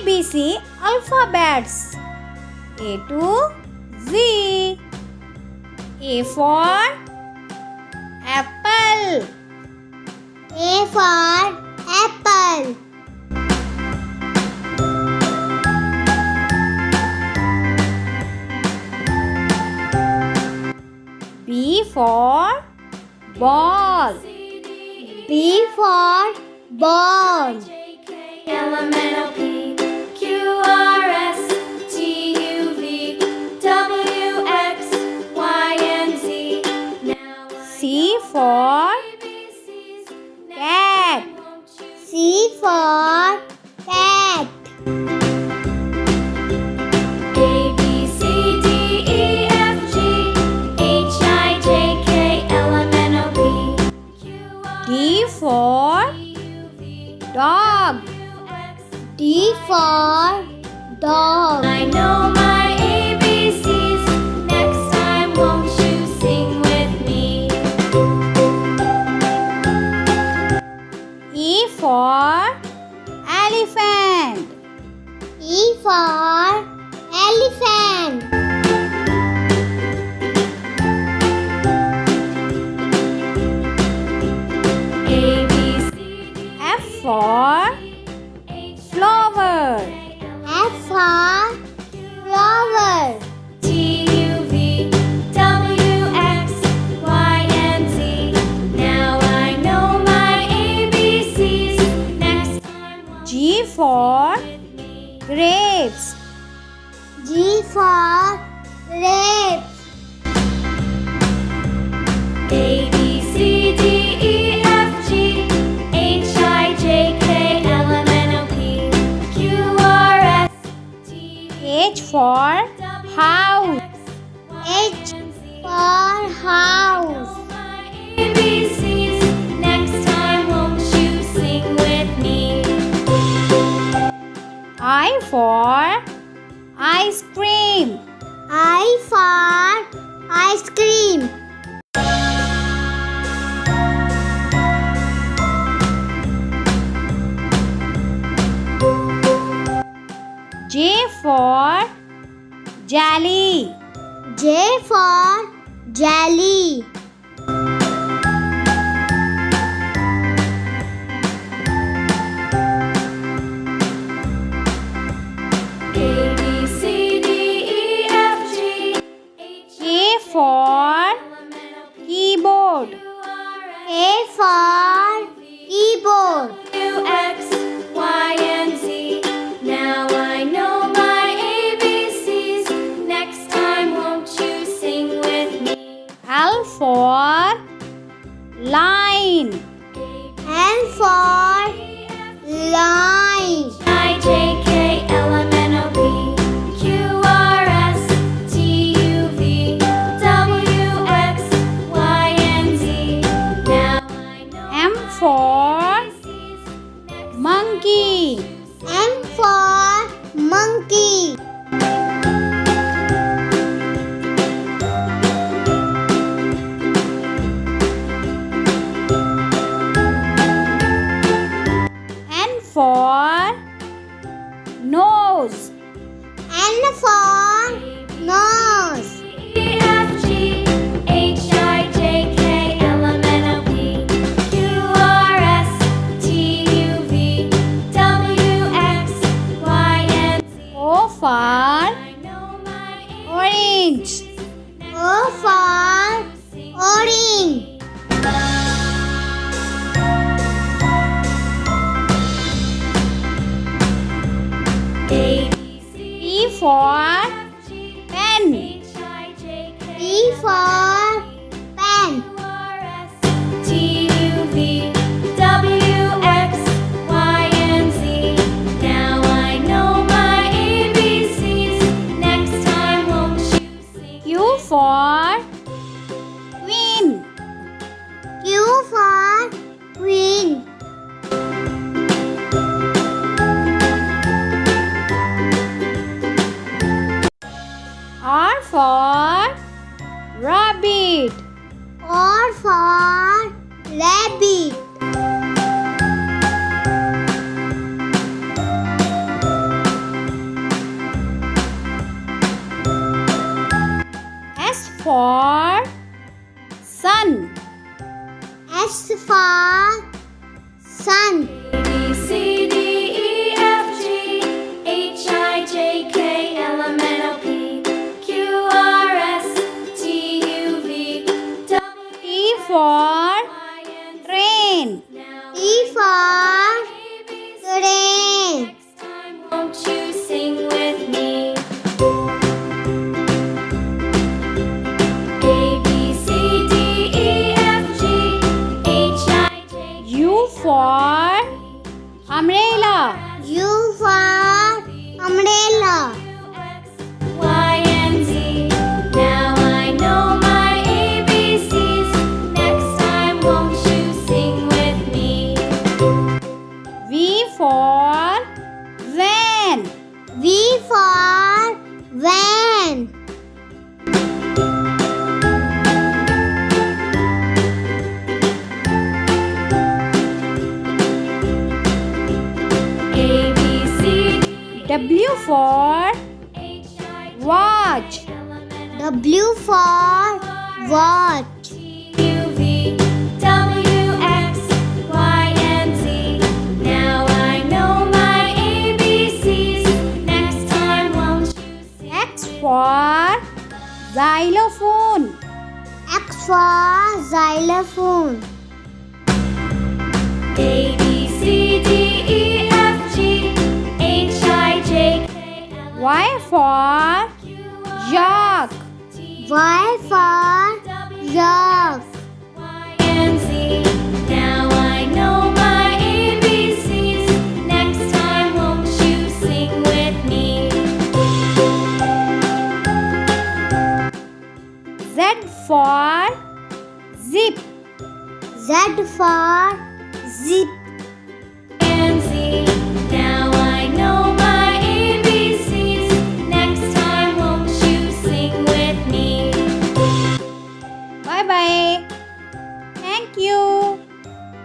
ABC alphabets. A to Z. A for apple. A for apple. B for ball. B for ball. L-M-N-O-P, Q-R-S-T-U-V, W-X, Y-and-Z. C for cat. C for cat. A, B, C, D, E, F, G, H, I, J, K, L-M-N-O-P, D for dog. D for dog. I know my ABCs. Next time, won't you sing with me? E for elephant. E for elephant. A, B, C, D, F for flower. F for flower. T, U, V, W, X, Y, and Z. Now I know my ABCs. Next time, won't G for with me? grapes. G for grapes. A, B, C, D, E, F, G, H, I, J, K, L, M, N, O, P, Q, R, S, T, H for house. H for house. my ABCs. Next time, won't you sing with me? I for ice cream. I for ice cream. J for jelly. J for jelly. A, B, C, D, E, F, G, H, K for keyboard. A for keyboard. U, X, Y, and Z. Now I know my ABCs. Next time, won't you sing with me? L for line. L for line. I, J, K, L, M, N, O, P, Q, R, S, T, U, V, W, X, Y, and Z. Now I know M for monkey. M for monkey. N for nose. N for nose. E, F, G, H, I, J, K, L, M, N, O, P, Q, R, S, T, U, V, W, X, Y, and Z. O for I know my orange. O for orange. A, B, C, P for F, G, pen. H, I, J, K, P for pen. Q, R, S, T, U, V, W, X, Y, and Z. Now I know my ABCs. Next time, won't you sing? Q for queen. Q for queen. S for sun. A B C D E F G H I J K L M N O P Q R S T U V W T for Y and Z. train. Now T for ABC. train. Next time, won't you sing with me? A B C D E F G H I J K U for umbrella. U for umbrella. X Y and Z. Now I know my ABCs. Next time, won't you sing with me? V for van. V for van. A B C W for H I watch. W for watch. U V W X Y and Z. Now I know my ABCs. Next time, won't you sing? X for xylophone. X for xylophone. A B C D E F G H I J K L M Y for Q yak. Y for yak. Y and Z. Now I know my ABCs. Next time, won't you sing with me? Z for zip. Z for zip.